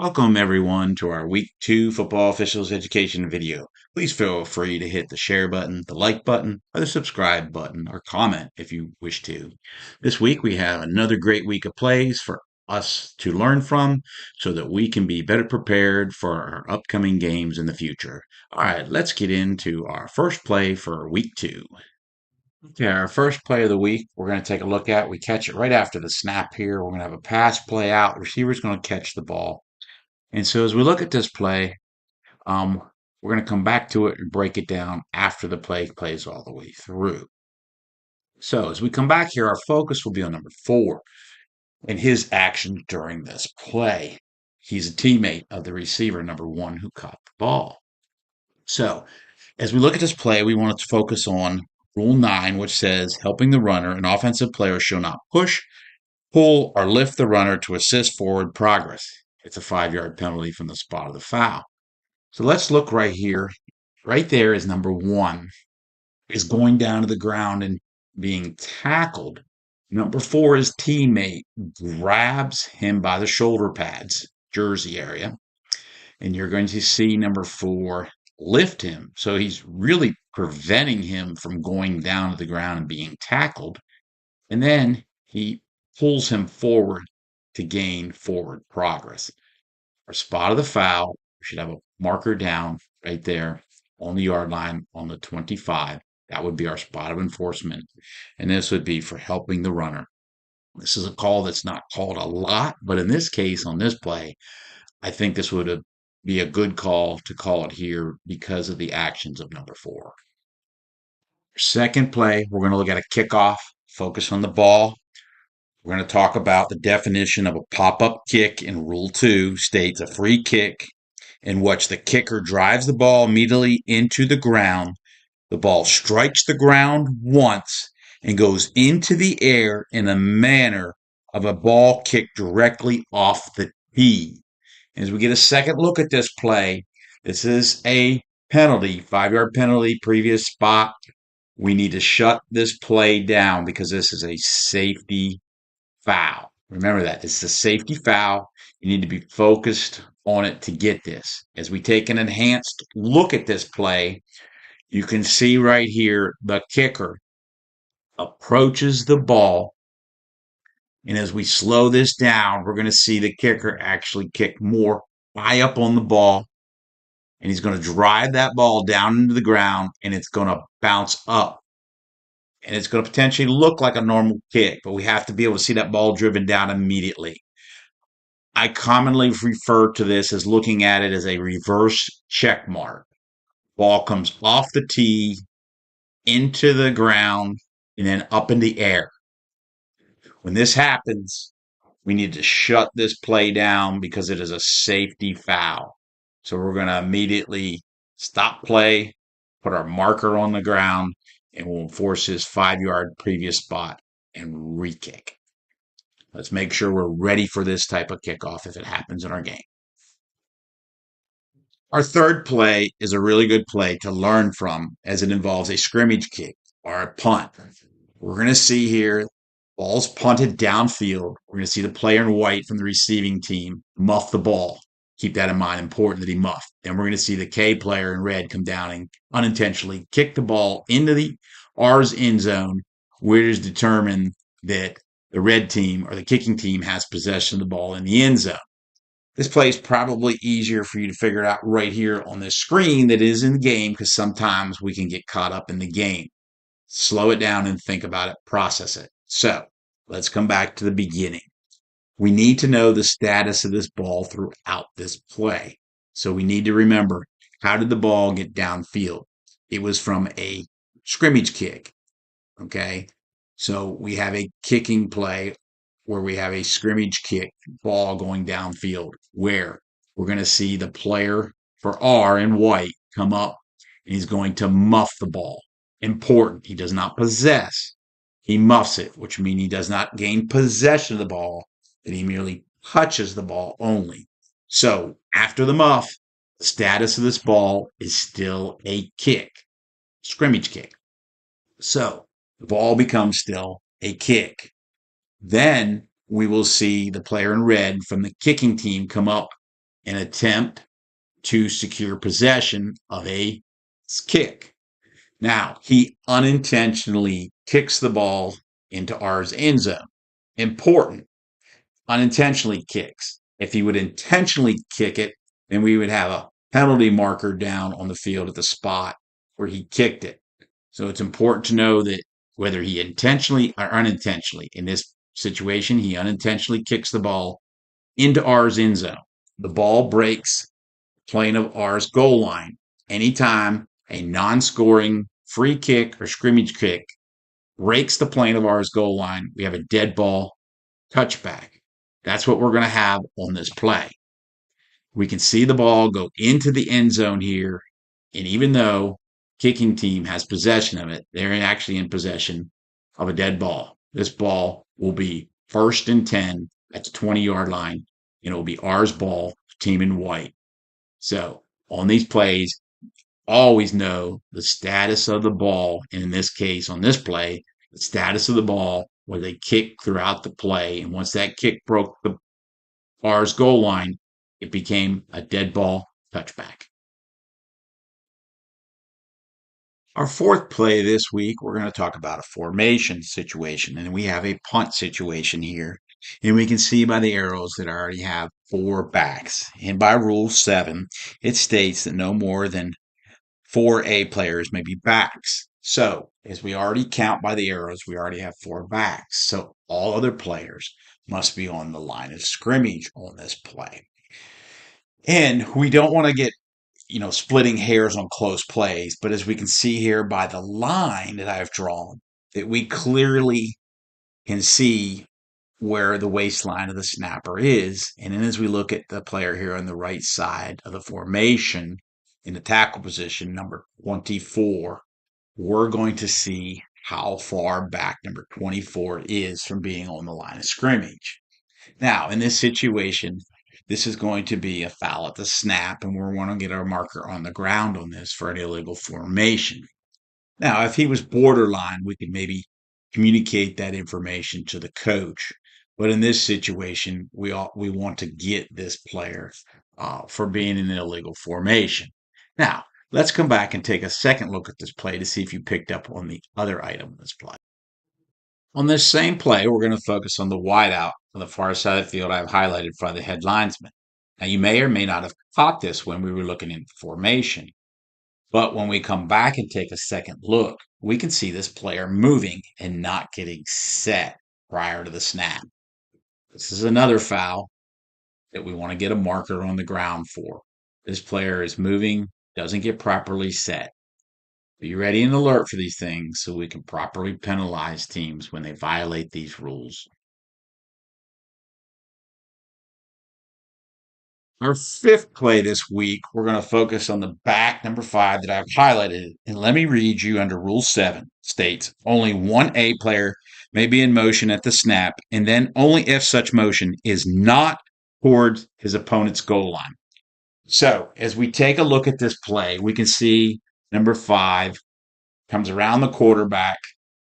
Welcome everyone to our week 2 football officials education video. Please feel free to hit the share button, the like button, or the subscribe button, or comment if you wish to. This week we have another great week of plays for us to learn from so that we can be better prepared for our upcoming games in the future. All right, let's get into our first play for week 2. Okay, our first play of the week, we're going to take a look at. We catch it right after the snap here. We're going to have a pass play out. The receiver's going to catch the ball. And so as we look at this play, um, we're going to come back to it and break it down after the play plays all the way through. So as we come back here, our focus will be on number 4 and his actions during this play. He's a teammate of the receiver, number 1, who caught the ball. So as we look at this play, we want to focus on Rule 9, which says helping the runner, an offensive player shall not push, pull, or lift the runner to assist forward progress. It's a 5-yard penalty from the spot of the foul. So let's look right here. Right there is number 1, is going down to the ground and being tackled. Number 4, his teammate grabs him by the shoulder pads, jersey area. And you're going to see number 4 lift him. So he's really preventing him from going down to the ground and being tackled. And then he pulls him forward to gain forward progress. Our spot of the foul, we should have a marker down right there on the yard line on the 25. That would be our spot of enforcement. And this would be for helping the runner. This is a call that's not called a lot, but in this case, on this play, I think this would be a good call to call it here because of the actions of number 4. Second play, we're going to look at a kickoff, focus on the ball. We're going to talk about the definition of a pop-up kick in Rule 2 states a free kick in which the kicker drives the ball immediately into the ground. The ball strikes the ground once and goes into the air in the manner of a ball kicked directly off the tee. As we get a second look at this play, this is a penalty, 5-yard penalty, previous spot. We need to shut this play down because this is a safety foul. Remember that. It's a safety foul. You need to be focused on it to get this. As we take an enhanced look at this play, you can see right here the kicker approaches the ball. And as we slow this down, we're going to see the kicker actually kick more high up on the ball. And he's going to drive that ball down into the ground and it's going to bounce up. And it's going to potentially look like a normal kick, but we have to be able to see that ball driven down immediately. I commonly refer to this as looking at it as a reverse check mark. Ball comes off the tee, into the ground, and then up in the air. When this happens, we need to shut this play down because it is a safety foul. So we're going to immediately stop play, put our marker on the ground, and we'll enforce his 5-yard previous spot and re-kick. Let's make sure we're ready for this type of kickoff if it happens in our game. Our third play is a really good play to learn from as it involves a scrimmage kick or a punt. We're going to see here, ball's punted downfield. We're going to see the player in white from the receiving team muff the ball. Keep that in mind, important that he muffed. Then we're going to see the K player in red come down and unintentionally kick the ball into the R's end zone, where it is determined that the red team or the kicking team has possession of the ball in the end zone. This play is probably easier for you to figure out right here on this screen that is in the game because sometimes we can get caught up in the game. Slow it down and think about it, process it. So let's come back to the beginning. We need to know the status of this ball throughout this play. So we need to remember, how did the ball get downfield? It was from a scrimmage kick. Okay. So we have a kicking play where we have a scrimmage kick ball going downfield where we're going to see the player for R in white come up and he's going to muff the ball. Important. He does not possess. He muffs it, which means he does not gain possession of the ball, that he merely touches the ball only. So after the muff, the status of this ball is still a kick, scrimmage kick. So the ball becomes still a kick. Then we will see the player in red from the kicking team come up an attempt to secure possession of a kick. Now, he unintentionally kicks the ball into ours end zone. Important, unintentionally kicks. If he would intentionally kick it, then we would have a penalty marker down on the field at the spot where he kicked it. So it's important to know that whether he intentionally or unintentionally, in this situation, he unintentionally kicks the ball into ours end zone. The ball breaks plane of ours goal line. Anytime a non-scoring free kick or scrimmage kick breaks the plane of ours goal line, we have a dead ball touchback. That's what we're going to have on this play. We can see the ball go into the end zone here. And even though kicking team has possession of it, they're actually in possession of a dead ball. This ball will be 1st and 10 at the 20-yard line, and it will be ours ball, team in white. So on these plays, always know the status of the ball. And in this case, on this play, the status of the ball was a kick throughout the play. And once that kick broke the ours goal line, it became a dead ball touchback. Our fourth play this week, we're going to talk about a formation situation. And we have a punt situation here. And we can see by the arrows that I already have 4 backs. And by Rule 7, it states that no more than 4 A players may be backs. So, as we already count by the arrows, we already have 4 backs. So, all other players must be on the line of scrimmage on this play. And we don't want to get, splitting hairs on close plays. But as we can see here by the line that I've drawn, that we clearly can see where the waistline of the snapper is. And then as we look at the player here on the right side of the formation in the tackle position, number 24, we're going to see how far back number 24 is from being on the line of scrimmage. Now, in this situation, this is going to be a foul at the snap, and we're going to get our marker on the ground on this for an illegal formation. Now, if he was borderline, we could maybe communicate that information to the coach. But in this situation, we want to get this player for being in an illegal formation. Now, let's come back and take a second look at this play to see if you picked up on the other item in this play. On this same play, we're going to focus on the wideout on the far side of the field I've highlighted for the head linesman. Now, you may or may not have caught this when we were looking in formation. But when we come back and take a second look, we can see this player moving and not getting set prior to the snap. This is another foul that we want to get a marker on the ground for. This player is moving, doesn't get properly set. Be ready and alert for these things so we can properly penalize teams when they violate these rules. Our fifth play this week, we're going to focus on the back number 5 that I've highlighted. And let me read you under Rule 7 states only one A player may be in motion at the snap, and then only if such motion is not towards his opponent's goal line. So as we take a look at this play, we can see number 5 comes around the quarterback,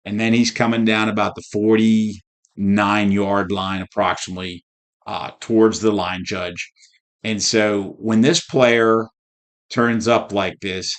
and then he's coming down about the 49-yard line approximately towards the line judge. And so when this player turns up like this,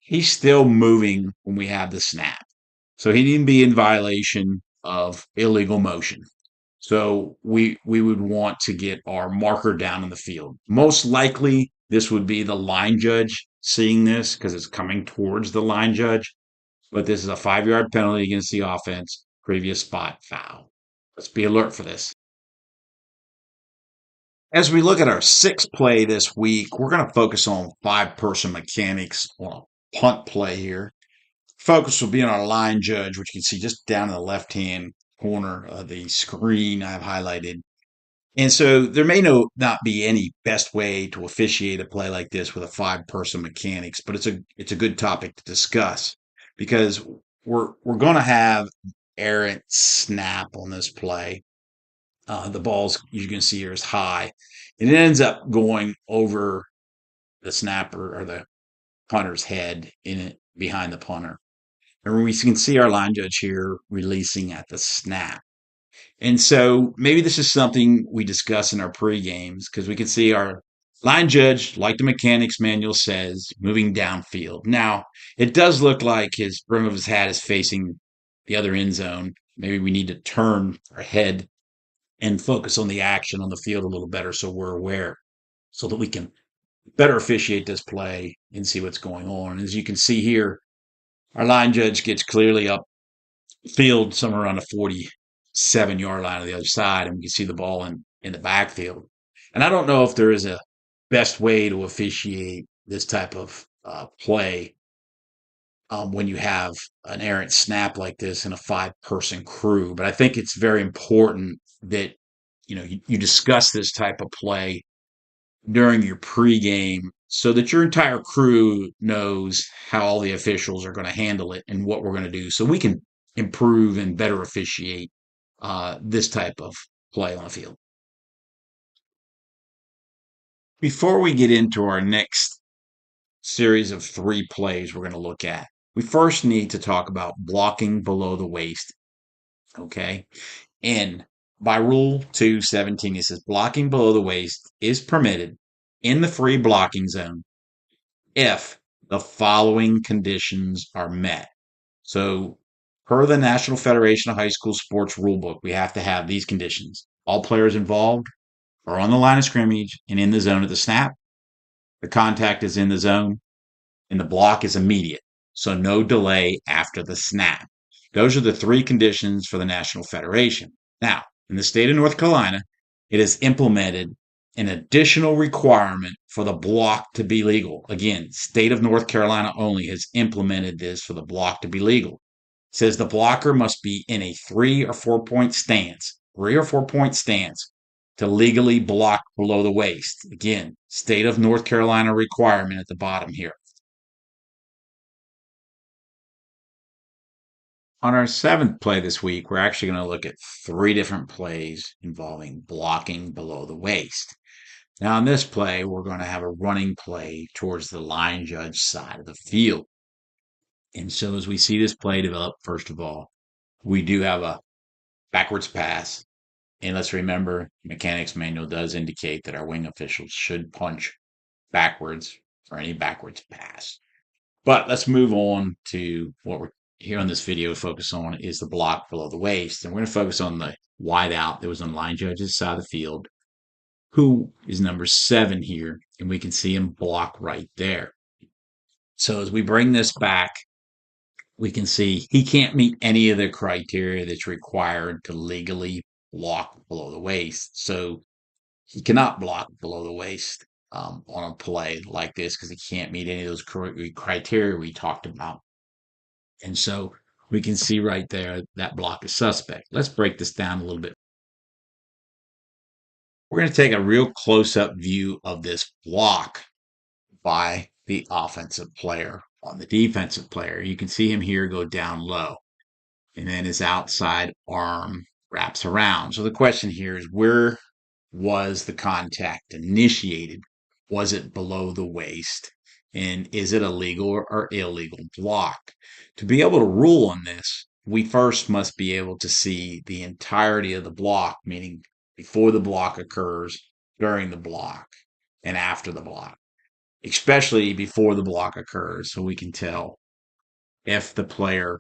he's still moving when we have the snap. So he needn't be in violation of illegal motion. So we would want to get our marker down in the field. Most likely, this would be the line judge seeing this because it's coming towards the line judge. But this is a 5-yard penalty against the offense, previous spot foul. Let's be alert for this. As we look at our 6th play this week, we're going to focus on 5-person mechanics on a punt play here. Focus will be on our line judge, which you can see just down in the left-hand corner of the screen I've highlighted. And so there may not be any best way to officiate a play like this with a 5-person mechanics, but it's a good topic to discuss because we're going to have errant snap on this play. The balls you can see here is high, and it ends up going over the snapper or the punter's head in it behind the punter. And we can see our line judge here releasing at the snap. And so maybe this is something we discuss in our pre-games because we can see our Line judge, like the mechanics manual says, moving downfield. Now, it does look like his brim of his hat is facing the other end zone. Maybe we need to turn our head and focus on the action on the field a little better so we're aware, so that we can better officiate this play and see what's going on. As you can see here, our line judge gets clearly up field somewhere around the 47-yard line of the other side, and we can see the ball in the backfield. And I don't know if there is a best way to officiate this type of play when you have an errant snap like this in a five-person crew. But I think it's very important that you discuss this type of play during your pregame so that your entire crew knows how all the officials are going to handle it and what we're going to do so we can improve and better officiate this type of play on the field. Before we get into our next series of 3 plays we're going to look at, we first need to talk about blocking below the waist. Okay. And by Rule 217, it says blocking below the waist is permitted in the free blocking zone if the following conditions are met. So, per the National Federation of High School Sports Rulebook, we have to have these conditions. All players involved are on the line of scrimmage and in the zone at the snap. The contact is in the zone and the block is immediate. So, no delay after the snap. Those are the 3 conditions for the National Federation. Now, in the state of North Carolina, it has implemented an additional requirement for the block to be legal. Again, state of North Carolina only has implemented this for the block to be legal. It says the blocker must be in a 3 or 4 point stance, 3 or 4 point stance to legally block below the waist. Again, state of North Carolina requirement at the bottom here. On our 7th play this week, we're actually going to look at 3 different plays involving blocking below the waist. Now, in this play, we're going to have a running play towards the line judge side of the field. And so as we see this play develop, first of all, we do have a backwards pass. And let's remember, mechanics manual does indicate that our wing officials should punch backwards for any backwards pass. But let's move on to what we're here on this video focus on is the block below the waist. And we're going to focus on the wide out that was on line judge's side of the field, who is number 7 here, and we can see him block right there. So as we bring this back, we can see he can't meet any of the criteria that's required to legally block below the waist. So he cannot block below the waist on a play like this because he can't meet any of those criteria we talked about. And so we can see right there that block is suspect. Let's break this down a little bit. We're going to take a real close-up view of this block by the offensive player on the defensive player. You can see him here go down low, and then his outside arm wraps around. So the question here is, where was the contact initiated? Was it below the waist? And is it a legal or illegal block? To be able to rule on this, we first must be able to see the entirety of the block, meaning before the block occurs, during the block, and after the block, especially before the block occurs, so we can tell if the player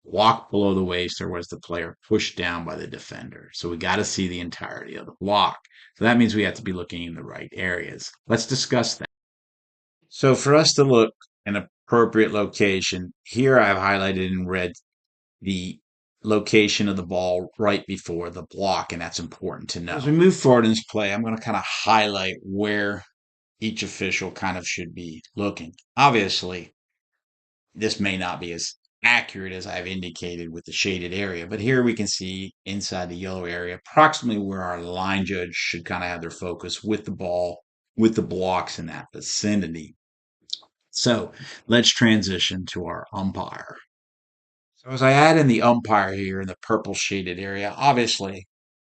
walked below the waist or was the player pushed down by the defender. So we got to see the entirety of the block. So that means we have to be looking in the right areas. Let's discuss that. So for us to look an appropriate location, here I've highlighted in red the location of the ball right before the block, and that's important to know. As we move forward in this play, I'm going to kind of highlight where each official kind of should be looking. Obviously, this may not be as accurate as I've indicated with the shaded area, but here we can see inside the yellow area approximately where our line judge should kind of have their focus with the ball, with the blocks in that vicinity. So let's transition to our umpire. So as I add in the umpire here in the purple shaded area, obviously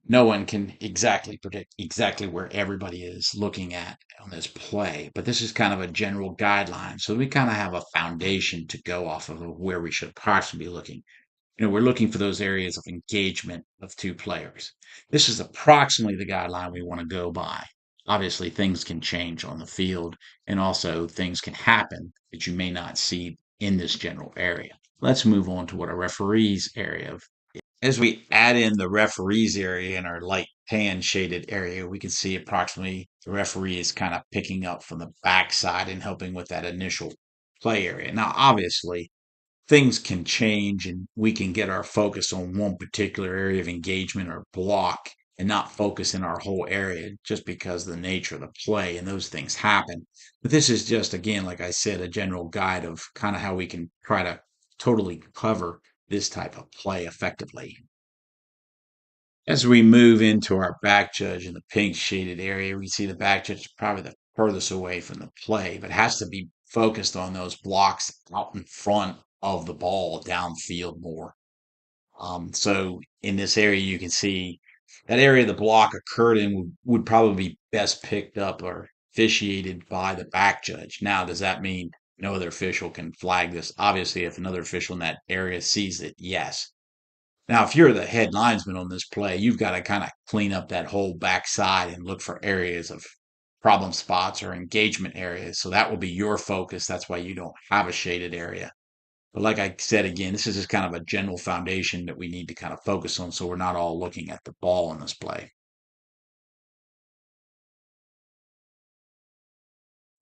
no one can exactly predict exactly where everybody is looking at on this play, but this is kind of a general guideline. So we kind of have a foundation to go off of where we should possibly be looking. We're looking for those areas of engagement of 2 players. This is approximately the guideline we want to go by. Obviously, things can change on the field, and also things can happen that you may not see in this general area. Let's move on to what a referee's area. As we add in the referee's area in our light tan shaded area, we can see approximately the referee is kind of picking up from the backside and helping with that initial play area. Now, obviously, things can change and we can get our focus on one particular area of engagement or block and not focus in our whole area just because of the nature of the play and those things happen. But this is just, again, like I said, a general guide of kind of how we can try to totally cover this type of play effectively. As we move into our back judge in the pink shaded area, we see the back judge is probably the furthest away from the play, but has to be focused on those blocks out in front of the ball downfield more. So in this area, you can see that area the block occurred in would probably be best picked up or officiated by the back judge. Now, does that mean no other official can flag this? Obviously, if another official in that area sees it, yes. Now, if you're the head linesman on this play, you've got to kind of clean up that whole backside and look for areas of problem spots or engagement areas. So that will be your focus. That's why you don't have a shaded area. But like I said again, this is just kind of a general foundation that we need to kind of focus on so we're not all looking at the ball in this play.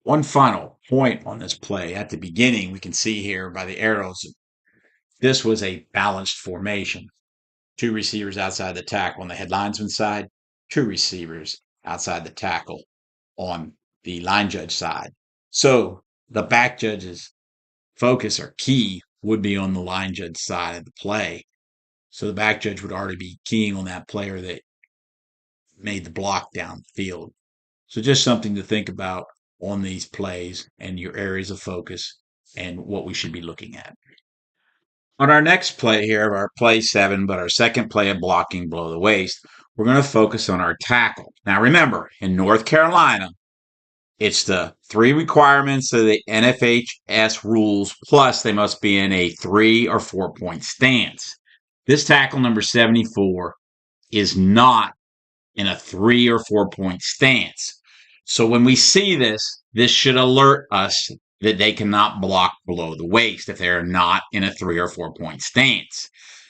One final point on this play at the beginning, we can see here by the arrows, this was a balanced formation. Two receivers outside the tackle on the head linesman side, two receivers outside the tackle on the line judge side. So the back judge's focus or key would be on the line judge side of the play. So the back judge would already be keying on that player that made the block downfield. So just something to think about on these plays and your areas of focus and what we should be looking at. On our next play here, our play 7, but our second play of blocking below the waist, we're going to focus on our tackle. Now remember, in North Carolina, it's the 3 requirements of the NFHS rules, plus they must be in a 3 or 4 point stance. This tackle number 74 is not in a 3 or 4 point stance. So when we see this, this should alert us that they cannot block below the waist if they're not in a 3 or 4 point stance.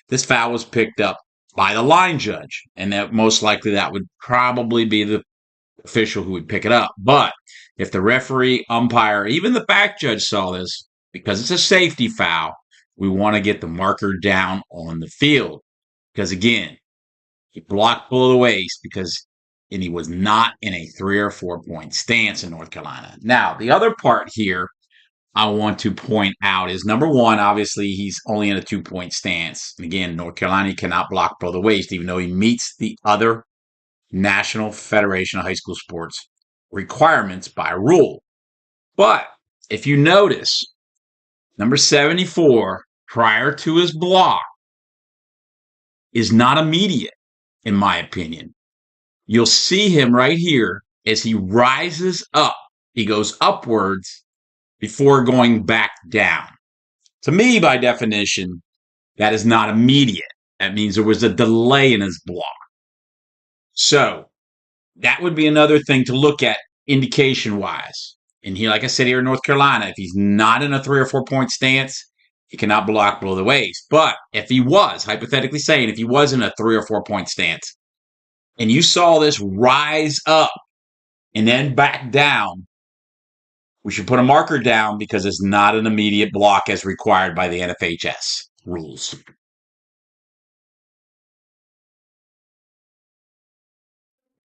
This foul was picked up by the line judge, and that most likely that would probably be the official who would pick it up. But if the referee, umpire, even the back judge saw this, because it's a safety foul, we want to get the marker down on the field. Because again, he blocked below the waist and he was not in a 3 or 4 point stance in North Carolina. Now, the other part here I want to point out is number one, obviously, he's only in a 2 point stance. And again, North Carolina cannot block below the waist, even though he meets the other National Federation of High School Sports requirements by rule. But if you notice, number 74, prior to his block, is not immediate, in my opinion. You'll see him right here as he rises up. He goes upwards before going back down. To me, by definition, that is not immediate. That means there was a delay in his block. So that would be another thing to look at indication wise. And here, like I said, here in North Carolina, if he's not in a 3 or 4 point stance, he cannot block below the waist. But if he was, hypothetically saying, if he was in a 3 or 4 point stance, and you saw this rise up and then back down, we should put a marker down because it's not an immediate block as required by the NFHS rules.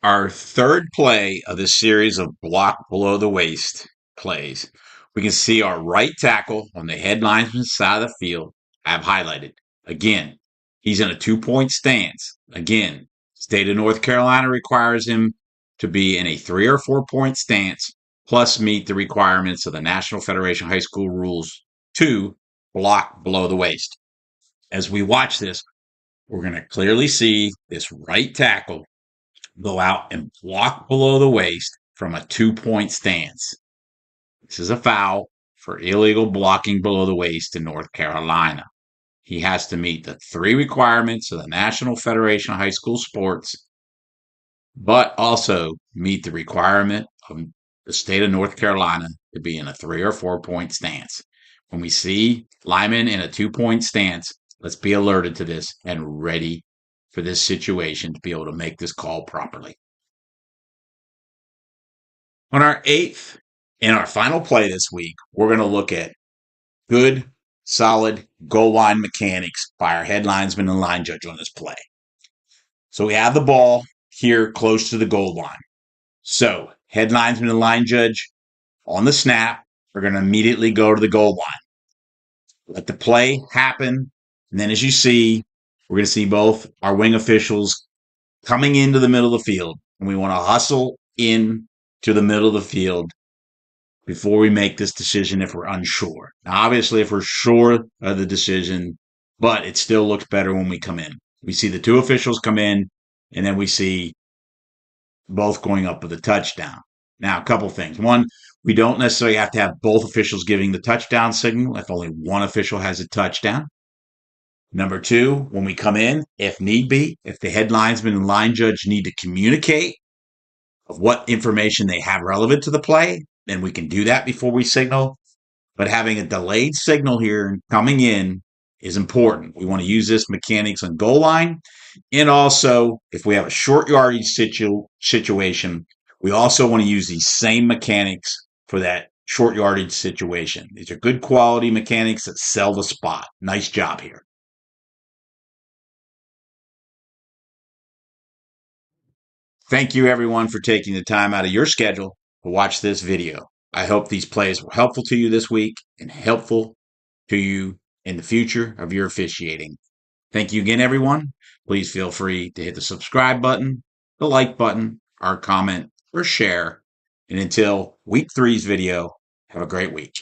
Our third play of this series of block below the waist plays, we can see our right tackle on the head linesman's side of the field. I've highlighted. Again, he's in a 2 point stance. Again, state of North Carolina requires him to be in a 3 or 4 point stance, plus meet the requirements of the National Federation of High School Rules to block below the waist. As we watch this, we're going to clearly see this right tackle go out and block below the waist from a 2 point stance. This is a foul for illegal blocking below the waist in North Carolina. He has to meet the 3 requirements of the National Federation of High School Sports but also meet the requirement of the state of North Carolina to be in a 3 or 4 point stance. When we see linemen in a 2 point stance, let's be alerted to this and ready for this situation to be able to make this call properly. On our eighth and our final play this week, we're going to look at good, solid goal line mechanics by our head linesman and line judge on this play. So we have the ball here close to the goal line. So head linesman and line judge on the snap are going to immediately go to the goal line. Let the play happen. And then as you see, we're going to see both our wing officials coming into the middle of the field. And we want to hustle in to the middle of the field before we make this decision if we're unsure. Now, obviously, if we're sure of the decision, but it still looks better when we come in. We see the two officials come in, and then we see both going up with a touchdown. Now, a couple things. One, we don't necessarily have to have both officials giving the touchdown signal if only one official has a touchdown. Number two, when we come in, if need be, if the head linesman and line judge need to communicate of what information they have relevant to the play, then we can do that before we signal. But having a delayed signal here coming in is important. We want to use this mechanics on goal line. And also, if we have a short yardage situation, we also want to use these same mechanics for that short yardage situation. These are good quality mechanics that sell the spot. Nice job here. Thank you, everyone, for taking the time out of your schedule to watch this video. I hope these plays were helpful to you this week and helpful to you in the future of your officiating. Thank you again, everyone. Please feel free to hit the subscribe button, the like button, or comment, or share. And until week 3's video, have a great week.